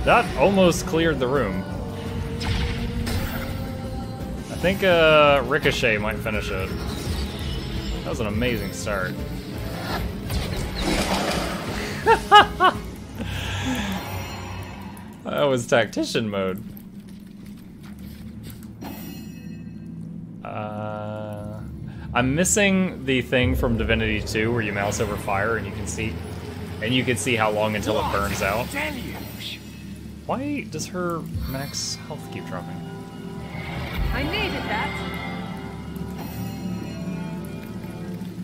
That almost cleared the room. I think Ricochet might finish it. That was an amazing start. That was tactician mode. I'm missing the thing from Divinity 2 where you mouse over fire and you can see how long until it burns out. Why does her max health keep dropping? I needed that.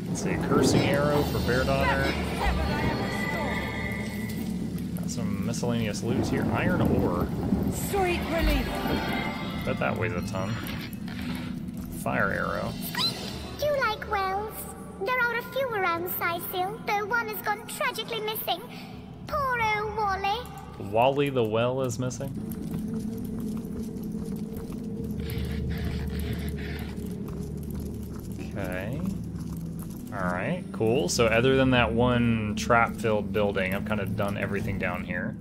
Let's see, cursing arrow for Bear Daughter. Got some miscellaneous loot here. Iron ore. Sweet relief. Bet that weighs a ton. Fire arrow. Do you like wells? There are a few around Sicil, though one has gone tragically missing. Poor old Wally. Wally the well is missing. Okay. Alright, cool. So other than that one trap-filled building, I've kind of done everything down here.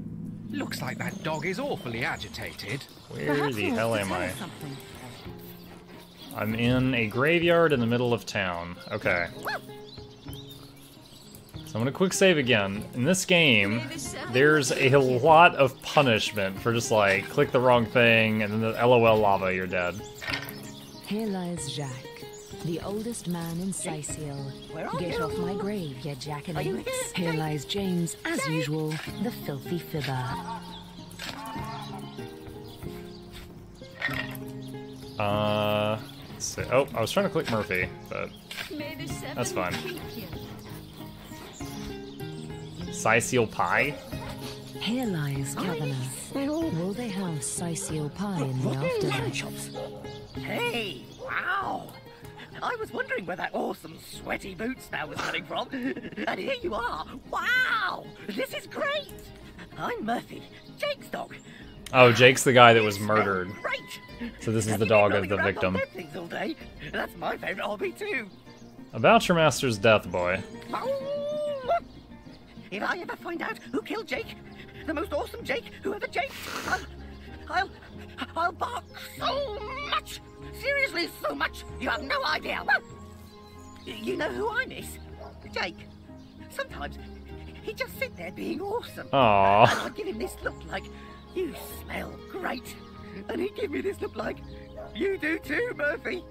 Looks like that dog is awfully agitated. Where the hell am I? I'm in a graveyard in the middle of town. Okay. So I'm gonna quick save again. In this game, there's a lot of punishment for just like, click the wrong thing, and then the LOL lava, you're dead. Here lies Jacques, the oldest man in Sicil. Get off my grave, you jackanapes. Here lies James, as usual, the filthy fibber. Let's see. Oh, I was trying to click Murphy, but that's fine. Sicil pie? Here lies Kavanagh. Will they have Sicil pie in the afterlife? Hey, wow! I was wondering where that awesome sweaty boot smell was coming from, and here you are. Wow! This is great! I'm Murphy, Jake's dog. Oh, Jake's the guy that was murdered. Great! So this is the dog of the victim. All day. That's my favorite hobby too. About your master's death, boy. If I ever find out who killed Jake, the most awesome Jake who ever Jake, I'll bark so much. Seriously, so much. You have no idea. You know who I miss? Jake. Sometimes he'd just sit there being awesome. Aww. And I'd give him this look like, you smell great. And he'd give me this look like, you do too, Murphy.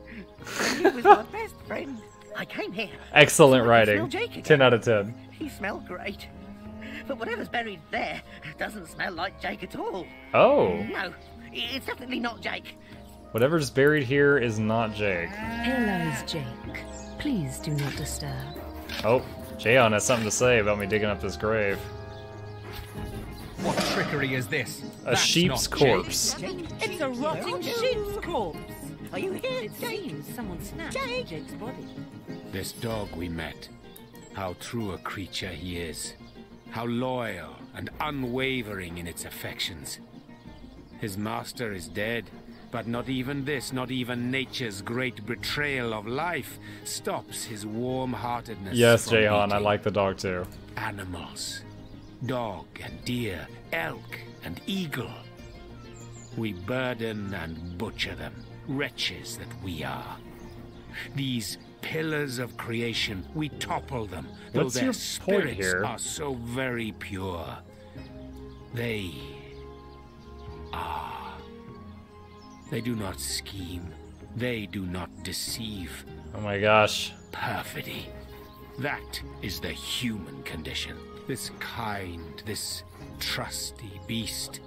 And he was my best friend. I came here. Excellent so writing. 10 out of 10. He smelled great. But whatever's buried there doesn't smell like Jake at all. Oh. No, it's definitely not Jake. Whatever's buried here is not Jake. Here lies Jake. Please do not disturb. Oh, Jayon has something to say about me digging up this grave. What trickery is this? A sheep's corpse. It's a rotting sheep's corpse. Are you here, It seems someone snatched Jake's body. This dog we met, how true a creature he is. How loyal and unwavering in its affections. His master is dead, but not even this, not even nature's great betrayal of life, stops his warm-heartedness. Yes, from Jahan, I beating. like the dog too. Animals. Dog and deer, elk and eagle. We burden and butcher them, wretches that we are. These pillars of creation, we topple them, though What's their your point spirits here? are so very pure. They are. They do not scheme. They do not deceive. Oh my gosh. Perfidy. That is the human condition. This kind, this trusty beast.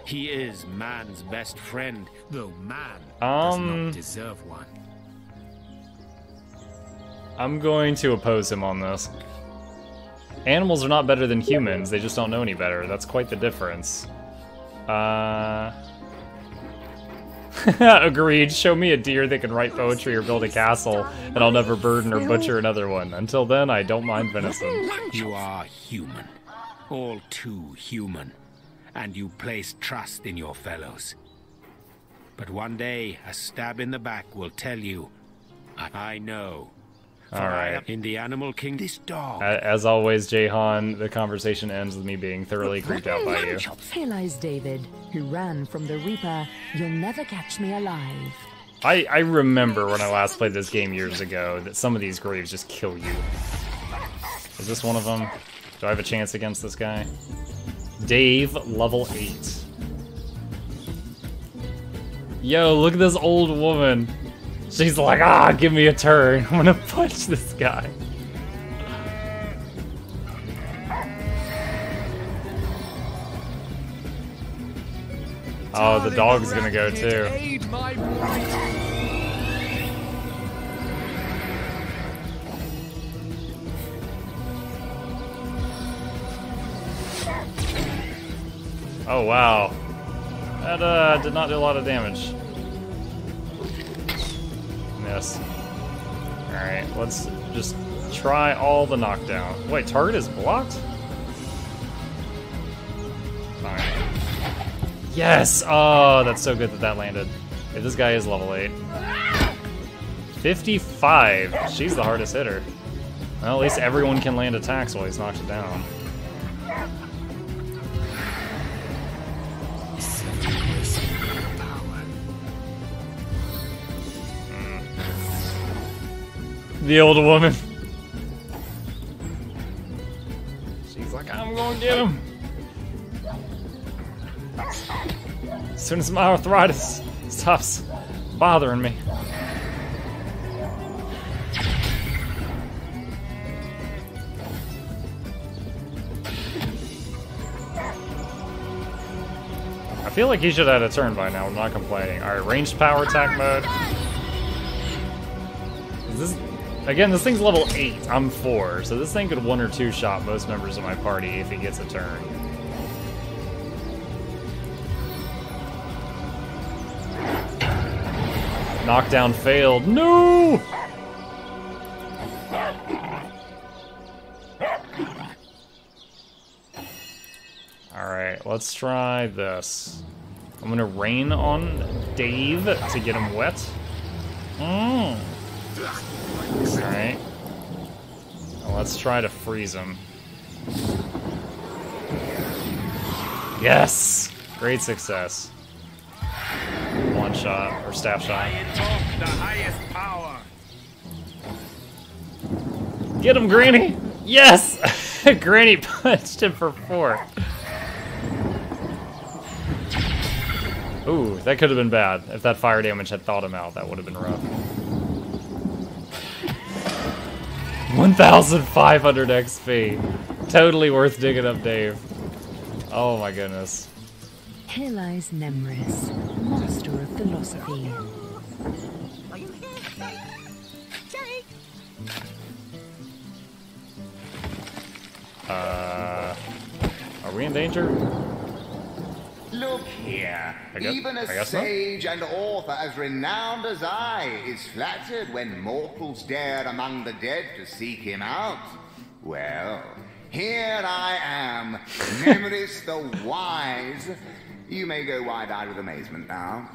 He is man's best friend, though man does not deserve one. I'm going to oppose him on this. Animals are not better than humans, they just don't know any better. That's quite the difference. Agreed. Show me a deer that can write poetry or build a castle, and I'll never burden or butcher another one. Until then, I don't mind venison. You are human. All too human. And you place trust in your fellows. But one day, a stab in the back will tell you, I know. Alright. In the animal king, this dog. As always, Jahan, the conversation ends with me being thoroughly creeped out by you. Here lies David, who ran from the Reaper. You'll never catch me alive. I remember when I last played this game years ago that some of these graves just kill you. Is this one of them? Do I have a chance against this guy? Dave, level 8. Yo, look at this old woman. She's like, ah, give me a turn. I'm gonna punch this guy. Oh, the dog's gonna go too. Oh, wow. That did not do a lot of damage. Miss. Alright, let's just try all the knockdown. Wait, target is blocked? Fine. Yes! Oh, that's so good that that landed. If this guy is level 8. 55. She's the hardest hitter. Well, at least everyone can land attacks while he's knocked it down. The old woman. She's like, I'm gonna get him. As soon as my arthritis stops bothering me. I feel like he should have had a turn by now. I'm not complaining. Alright, ranged power attack mode. Is this... Again, this thing's level 8. I'm 4, so this thing could 1 or 2 shot most members of my party if he gets a turn. Knockdown failed. No! Alright, let's try this. I'm gonna rain on Dave to get him wet. Alright. Well, let's try to freeze him. Yes! Great success. One shot, or staff shot. The highest power. Get him, Granny! Yes! Granny punched him for 4. Ooh, that could have been bad. If that fire damage had thawed him out, that would have been rough. 1,500 XP. Totally worth digging up Dave. Oh my goodness. Here lies Nemris, master of philosophy. Are you here, Jake? Are we in danger? Look here, even a guess sage and author as renowned as I is flattered when mortals dare among the dead to seek him out. Well, here I am, Nemris the Wise. You may go wide-eyed with amazement now.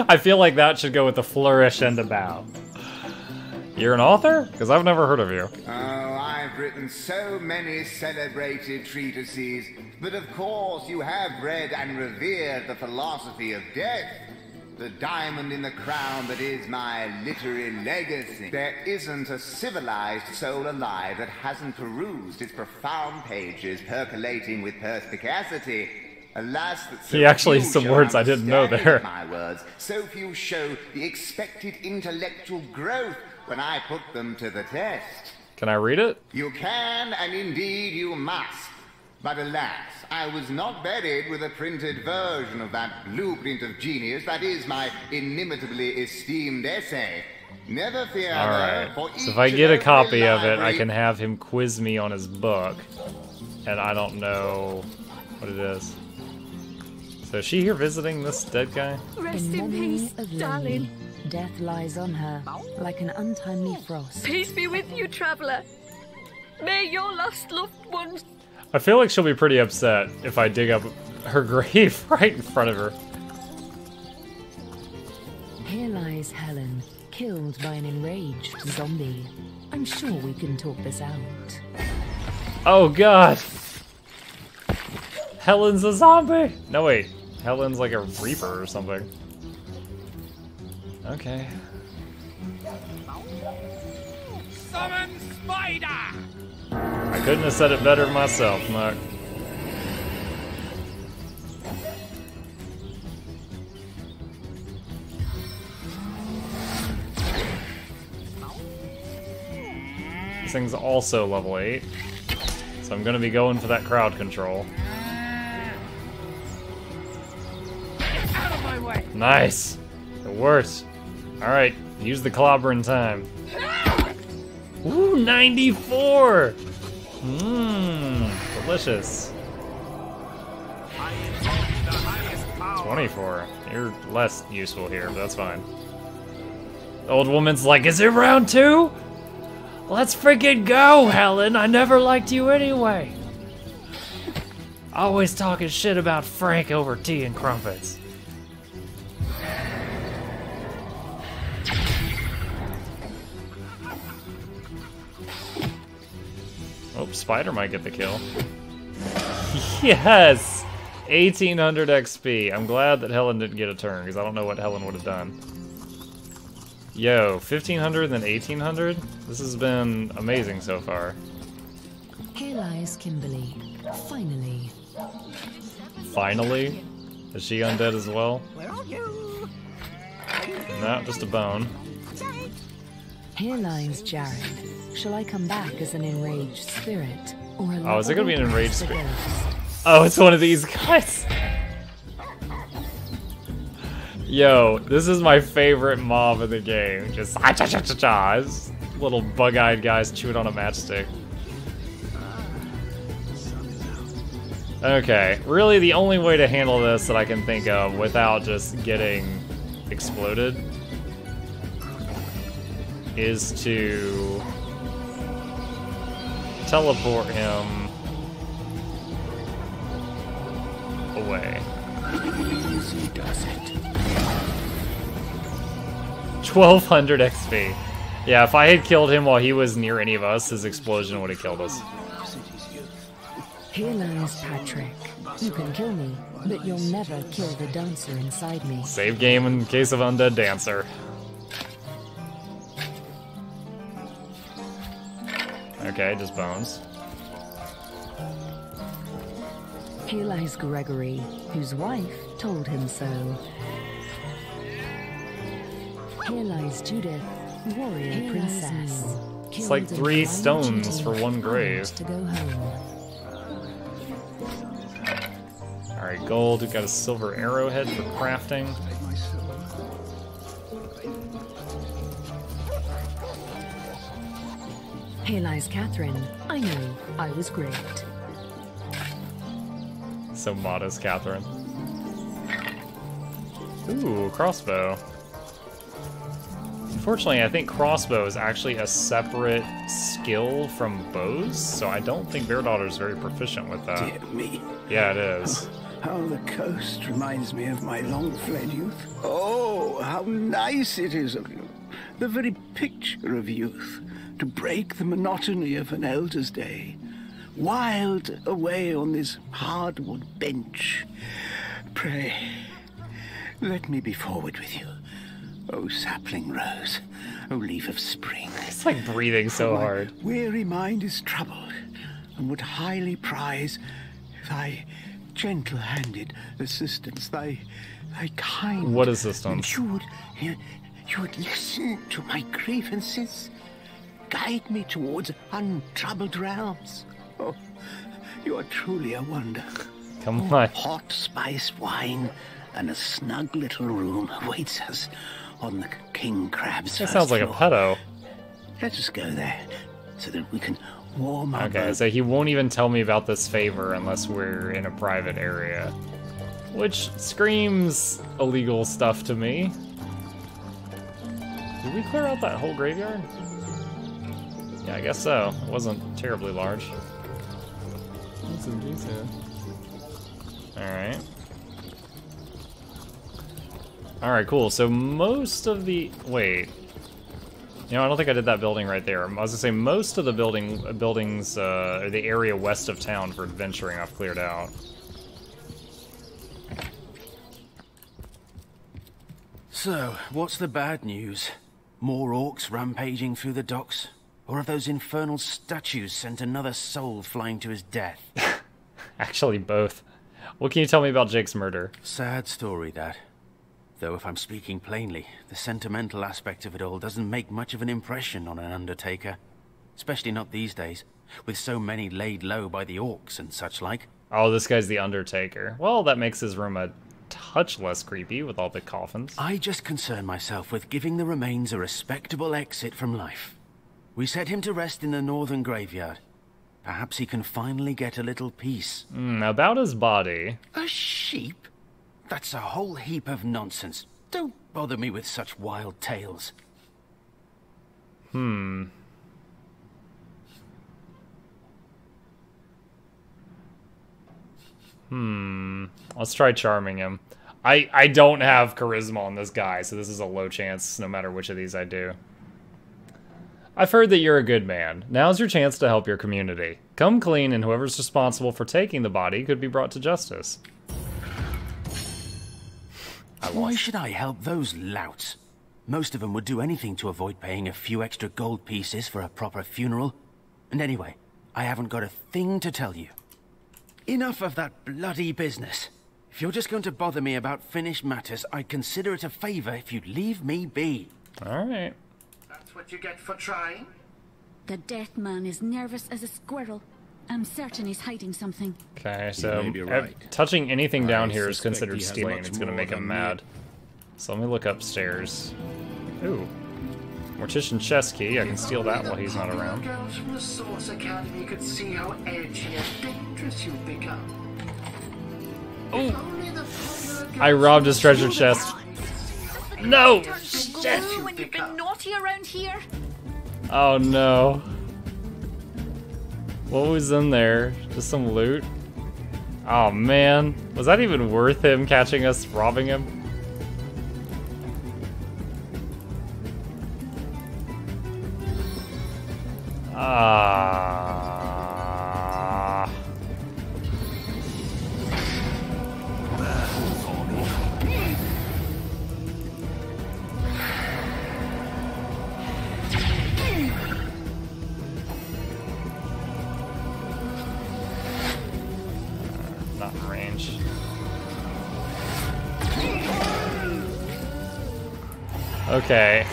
I feel like that should go with a flourish and a bow. You're an author? Because I've never heard of you. Oh, I've written so many celebrated treatises, but of course you have read and revered the philosophy of death, the diamond in the crown that is my literary legacy. There isn't a civilized soul alive that hasn't perused its profound pages percolating with perspicacity. Alas, that so He actually few used some show words I didn't know understanding there. of my words, so few show the expected intellectual growth when I put them to the test. Can I read it? You can, and indeed you must. But alas, I was not buried with a printed version of that blueprint of genius that is my inimitably esteemed essay. Never fear, Alright, for so if each I and get a every copy of it, I library- can have him quiz me on his book. And I don't know what it is. So is she here visiting this dead guy? In memory of Lily, death lies on her, like an untimely frost. Peace be with you, traveler. May your lost loved ones... I feel like she'll be pretty upset if I dig up her grave right in front of her. Here lies Helen, killed by an enraged zombie. I'm sure we can talk this out. Oh god! Helen's a zombie! No wait, Helen's like a reaper or something. Okay. Summon Spider! I couldn't have said it better myself, Muck. This thing's also level 8, so I'm gonna be going for that crowd control. Out of my way! Nice! It worked. Alright, use the clobber in time. Ooh, 94! Mmm, delicious. 24. You're less useful here, but that's fine. The old woman's like, is it round 2? Let's freaking go, Helen! I never liked you anyway! Always talking shit about Frank over tea and crumpets. Oh, Spider might get the kill. Yes! 1800 XP. I'm glad that Helen didn't get a turn, because I don't know what Helen would have done. Yo, 1500 then 1800? This has been amazing so far. Here lies Kimberly. Finally. Finally? Is she undead as well? Where are you? No, just a bone. Here lies Jared. Shall I come back as an enraged spirit? Or a Oh, is it gonna be an lovable enraged ghost? spirit? Oh, it's one of these guys! Yo, this is my favorite mob in the game. Just ah-cha-cha-cha-cha. This little bug-eyed guys chewing on a matchstick. Okay, really the only way to handle this that I can think of without just getting exploded is to teleport him away. Easy does it. 1200 XP. Yeah, if I had killed him while he was near any of us, his explosion would have killed us. Here lies Patrick. You can kill me, but you'll never kill the dancer inside me. Save game in case of undead dancer. Okay, just bones. Here lies Gregory, whose wife told him so. Here lies Judith, warrior princess. It's like 3 stones for 1 grave. To go home. Alright, gold. We've got a silver arrowhead for crafting. Here lies Catherine. I know, I was great. So modest, Catherine. Ooh, crossbow. Unfortunately, I think crossbow is actually a separate skill from bows, so I don't think Beardaughter is very proficient with that. Dear me. Yeah, it is. How the coast reminds me of my long-fled youth. Oh, how nice it is of you. The very picture of youth. To break the monotony of an elder's day. Wild away on this hardwood bench. Pray, let me be forward with you. Oh, sapling rose. Oh, leaf of spring. It's like breathing so hard. My weary mind is troubled, and would highly prize thy gentle-handed assistance, thy kind... What assistance? You would listen to my grievances, guide me towards untroubled realms. Oh, you are truly a wonder. Come on. Hot spiced wine and a snug little room awaits us on the King Crab's That sounds like a pedo. Let us go there so that we can warm our Okay, boat. so he won't even tell me about this favor unless we're in a private area. Which screams illegal stuff to me. Did we clear out that whole graveyard? Yeah, I guess so. It wasn't terribly large. Alright. Alright, cool. So most of the... Wait. You know, I don't think I did that building right there. I was gonna say most of the buildings, the area west of town for adventuring, I've cleared out. So, what's the bad news? More orcs rampaging through the docks? Or have those infernal statues sent another soul flying to his death? Actually, both. What can you tell me about Jake's murder? Sad story, that. Though if I'm speaking plainly, the sentimental aspect of it all doesn't make much of an impression on an undertaker. Especially not these days, with so many laid low by the orcs and such like. Oh, this guy's the Undertaker. Well, that makes his room a touch less creepy with all the coffins. I just concern myself with giving the remains a respectable exit from life. We set him to rest in the northern graveyard. Perhaps he can finally get a little peace. About his body. A sheep? That's a whole heap of nonsense. Don't bother me with such wild tales. Let's try charming him. I don't have charisma on this guy, so this is a low chance no matter which of these I do. I've heard that you're a good man. Now's your chance to help your community. Come clean, and whoever's responsible for taking the body could be brought to justice. Why should I help those louts? Most of them would do anything to avoid paying a few extra gold pieces for a proper funeral. And anyway, I haven't got a thing to tell you. Enough of that bloody business. If you're just going to bother me about finished matters, I'd consider it a favor if you'd leave me be. Alright. That's what you get for trying? The death man is nervous as a squirrel. I'm certain he's hiding something. Okay, so right. touching anything down here is suspect considered he has stealing. much It's going to more make him than mad. So let me look upstairs. Ooh. Mortician chest key. I can steal that while he's not around. Girls from the Source Academy could see how edgy and dangerous you've become. Oh! I robbed his treasure chest. No! Shit! When you've been naughty around here? Oh no. What was in there? Just some loot? Oh man. Was that even worth him catching us robbing him? Not in range. Okay.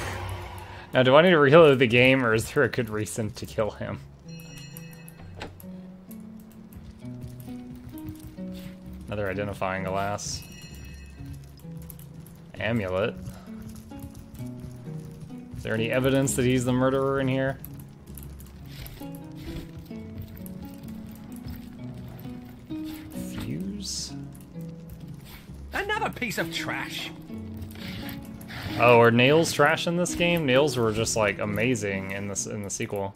Now, do I need to reload the game, or is there a good reason to kill him? Another identifying glass. Amulet. Is there any evidence that he's the murderer in here? Fuse? Another piece of trash. Oh, are nails trash in this game? Nails were just like amazing in this in the sequel.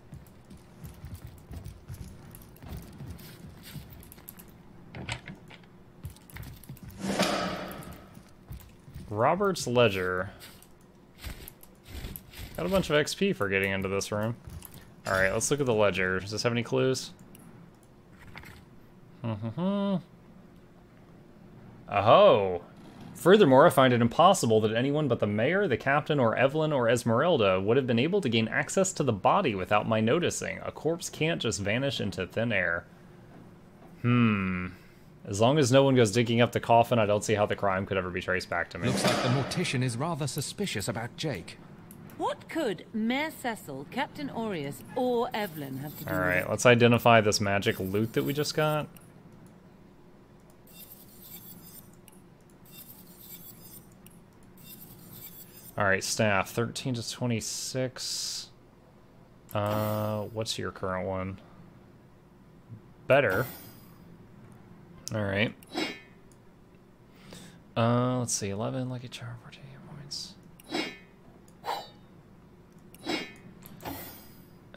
Robert's Ledger. Got a bunch of XP for getting into this room. Alright, let's look at the ledger. Does this have any clues? Oh! Furthermore, I find it impossible that anyone but the mayor, the captain, or Evelyn or Esmeralda would have been able to gain access to the body without my noticing. A corpse can't just vanish into thin air. As long as no one goes digging up the coffin, I don't see how the crime could ever be traced back to me. Looks like the mortician is rather suspicious about Jake. What could Mayor Cecil, Captain Aureus, or Evelyn have to do with Alright, it? let's identify this magic loot that we just got. Alright, staff, 13 to 26. What's your current one? Better. Alright. Let's see, 11, lucky charm, 48 points.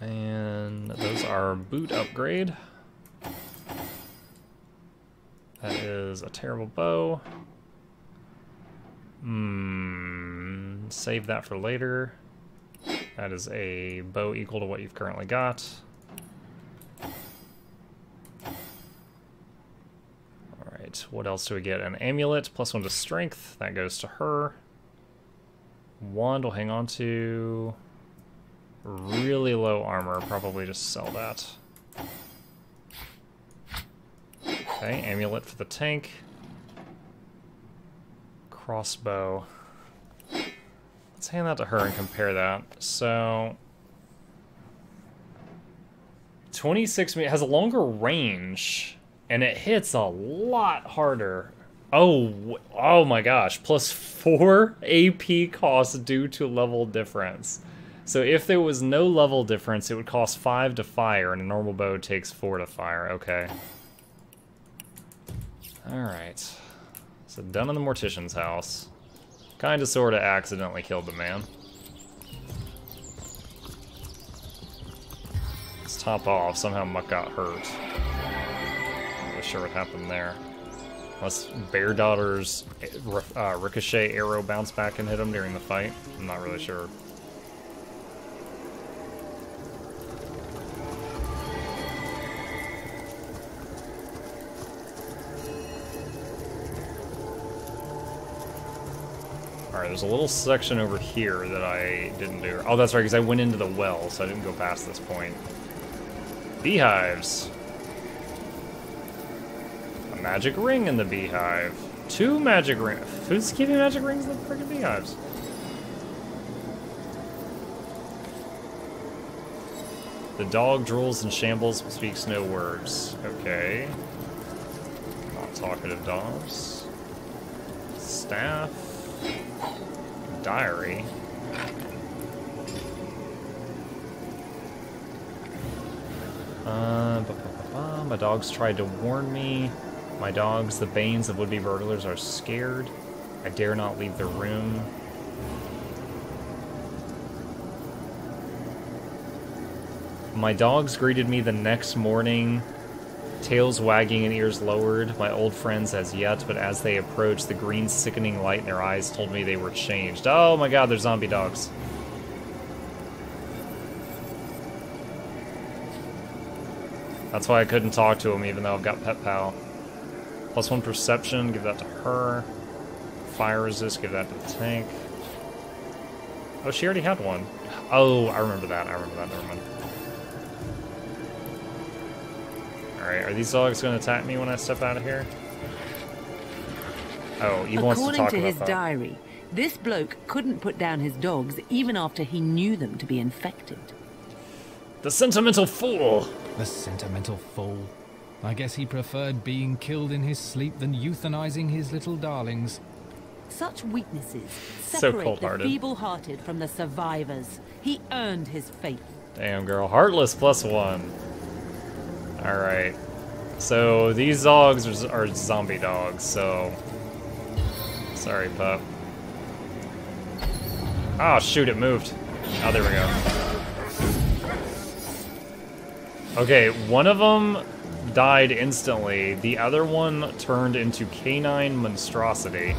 And those are boot upgrade. That is a terrible bow. Save that for later. That is a bow equal to what you've currently got. Alright, what else do we get? An amulet, +1 to strength. That goes to her. Wand will hang on to. Really low armor, probably just sell that. Okay, amulet for the tank. Crossbow. Let's hand that to her and compare that. So 26 has a longer range and it hits a lot harder. Oh my gosh, +4 AP cost due to level difference. So if there was no level difference, it would cost 5 to fire, and a normal bow takes 4 to fire. Okay. Alright. So done in the Mortician's house. Kinda sorta accidentally killed the man. Let's top off. Somehow Muck got hurt. Not really sure what happened there. Unless Bear Daughter's ricochet arrow bounced back and hit him during the fight. I'm not really sure. Alright, there's a little section over here that I didn't do. Oh, that's right, because I went into the well, so I didn't go past this point. Beehives. A magic ring in the beehive. 2 magic rings. Who's keeping magic rings in the freaking beehives? The dog drools and shambles, but speaks no words. Okay. Not talkative dogs. Staff. Diary. My dogs tried to warn me. My dogs, the banes of would-be burglars, are scared. I dare not leave the room. My dogs greeted me the next morning, tails wagging and ears lowered, my old friends as yet, but as they approached, the green sickening light in their eyes told me they were changed. Oh my god, they're zombie dogs. That's why I couldn't talk to them, even though I've got Pet Pal. +1 perception, give that to her. Fire resist, give that to the tank. Oh, she already had one. Oh, I remember that, never mind. Alright, are these dogs going to attack me when I step out of here? Oh, he wants to talk about that. According to his diary, this bloke couldn't put down his dogs even after he knew them to be infected. The sentimental fool! The sentimental fool. I guess he preferred being killed in his sleep than euthanizing his little darlings. Such weaknesses So separate the cold-hearted. feeble-hearted from the survivors. He earned his fate. Damn, girl. Heartless +1. Alright. So, these dogs are zombie dogs, so... Sorry, pup. Oh, shoot, it moved. Oh, there we go. Okay, one of them died instantly. The other one turned into canine monstrosity.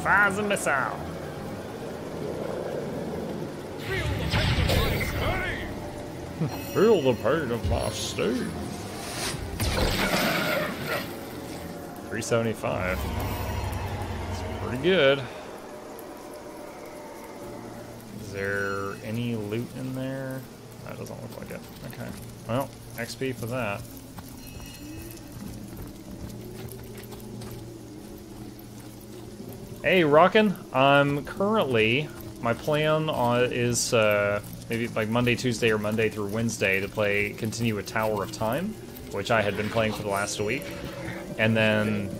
Fires a missile. Feel the pain of my sting. 375. It's pretty good. Is there any loot in there? That doesn't look like it. Okay. Well, XP for that. Hey, Rockin'. I'm currently... My plan is maybe like Monday, Tuesday, or Monday through Wednesday to continue with Tower of Time, which I had been playing for the last week. And then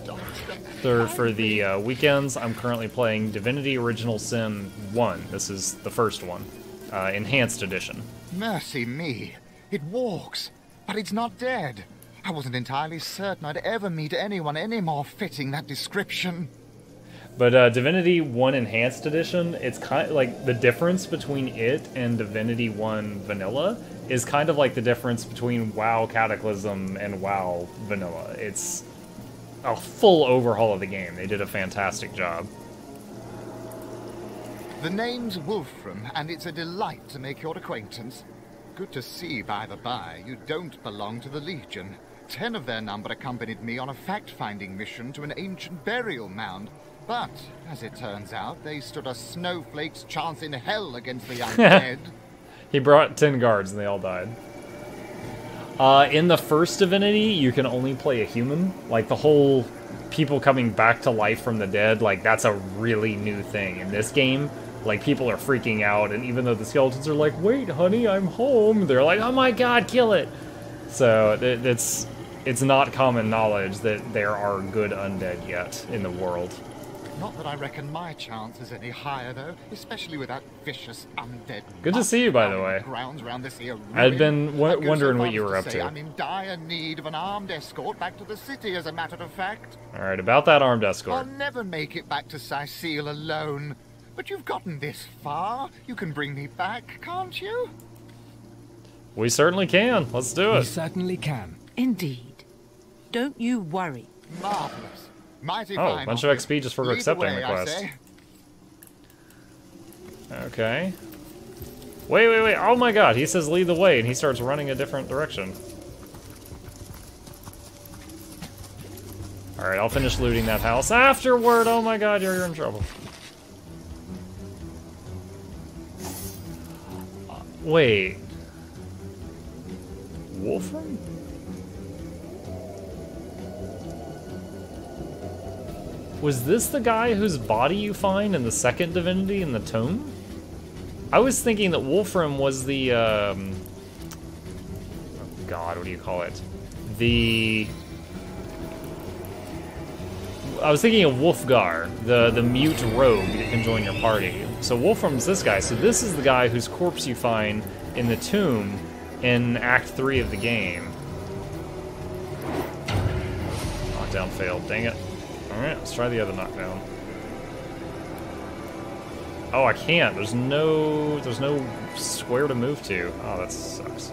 for the weekends, I'm currently playing Divinity Original Sin 1. This is the first one. Enhanced Edition. Mercy me. It walks, but it's not dead. I wasn't entirely certain I'd ever meet anyone any more fitting that description. But Divinity 1 Enhanced Edition, it's kind of like the difference between it and Divinity 1 Vanilla is kind of like the difference between WoW Cataclysm and WoW Vanilla. It's a full overhaul of the game. They did a fantastic job. The name's Wolfram, and it's a delight to make your acquaintance. Good to see, by the by, you don't belong to the Legion. 10 of their number accompanied me on a fact-finding mission to an ancient burial mound. But, as it turns out, they stood a snowflake's chance in hell against the undead. He brought 10 guards and they all died. In the first Divinity, you can only play a human. Like, the whole people coming back to life from the dead, like, that's a really new thing. In this game, like, people are freaking out, and even though the skeletons are like, wait, honey, I'm home, they're like, oh my god, kill it! So, it's not common knowledge that there are good undead yet in the world. Not that I reckon my chance is any higher, though, especially with that vicious undead. Good to see you, by the way. Grounds around this here I'd been wondering what you were up to. I'm in dire need of an armed escort back to the city, as a matter of fact. Alright, about that armed escort. I'll never make it back to Sicile alone. But you've gotten this far. You can bring me back, can't you? We certainly can. Let's do it. We certainly can. Indeed. Don't you worry. Marvelous. Mighty oh, fine. a bunch of XP just for accepting the quest. Okay. Wait. Oh my god, he says lead the way, and he starts running a different direction. Alright, I'll finish looting that house afterward. Oh my god, you're in trouble. Wait. Wolfram? Was this the guy whose body you find in the second Divinity in the tomb? I was thinking that Wolfram was the, oh god, what do you call it? I was thinking of Wolfgar, the mute rogue that can join your party. So Wolfram's this guy. So this is the guy whose corpse you find in the tomb in Act 3 of the game. Knockdown failed, dang it. Alright, let's try the other knockdown. Oh, I can't. There's no square to move to. Oh, that sucks.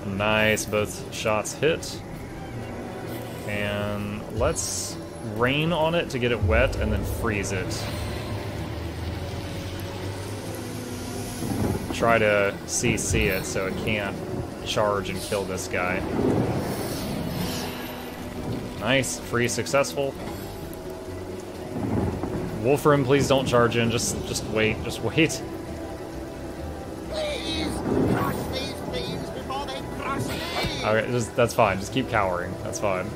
Nice, both shots hit. And let's rain on it to get it wet and then freeze it. Try to CC it so it can't charge and kill this guy. Nice, freeze successful. Wolfram, please don't charge in. Just wait. Please crush these thieves before they crush me. Okay, that's fine. Just keep cowering. That's fine.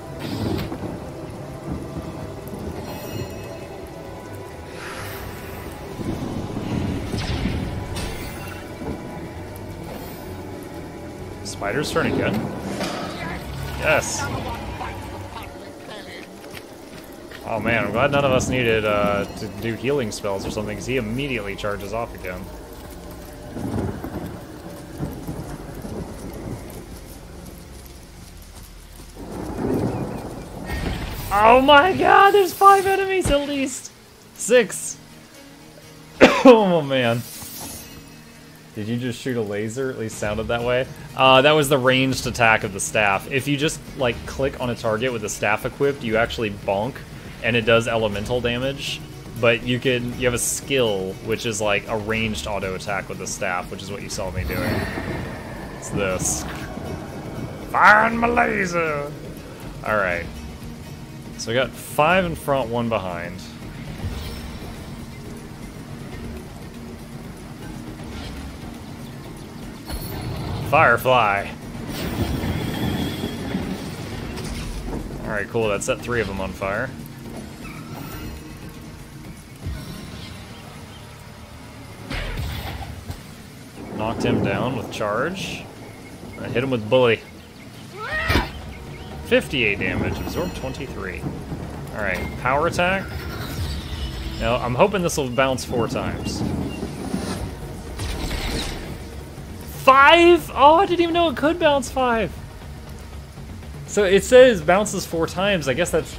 Spider's turn again? Yes! Oh man, I'm glad none of us needed to do healing spells or something, because he immediately charges off again. Oh my god, there's 5 enemies at least! 6! Oh man. Did you just shoot a laser? At least sounded that way. That was the ranged attack of the staff. If you just, like, click on a target with the staff equipped, you actually bonk, and it does elemental damage. But you have a skill, which is, like, a ranged auto attack with the staff, which is what you saw me doing. It's this. Find my laser! Alright. So we got 5 in front, 1 behind. Firefly. Alright, cool. That set 3 of them on fire. Knocked him down with charge. I hit him with bully. 58 damage. Absorbed 23. Alright, power attack. Now, I'm hoping this will bounce 4 times. 5? Oh, I didn't even know it could bounce 5. So it says bounces 4 times. I guess that's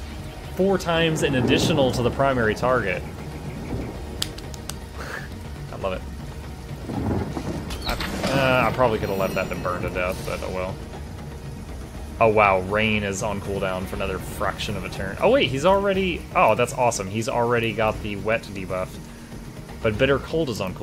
4 times in additional to the primary target. love it. I probably could have left that to burn to death, but oh well. Oh wow, rain is on cooldown for another fraction of a turn. Oh wait, he's already... Oh, that's awesome. He's already got the wet debuff. But bitter cold is on cooldown.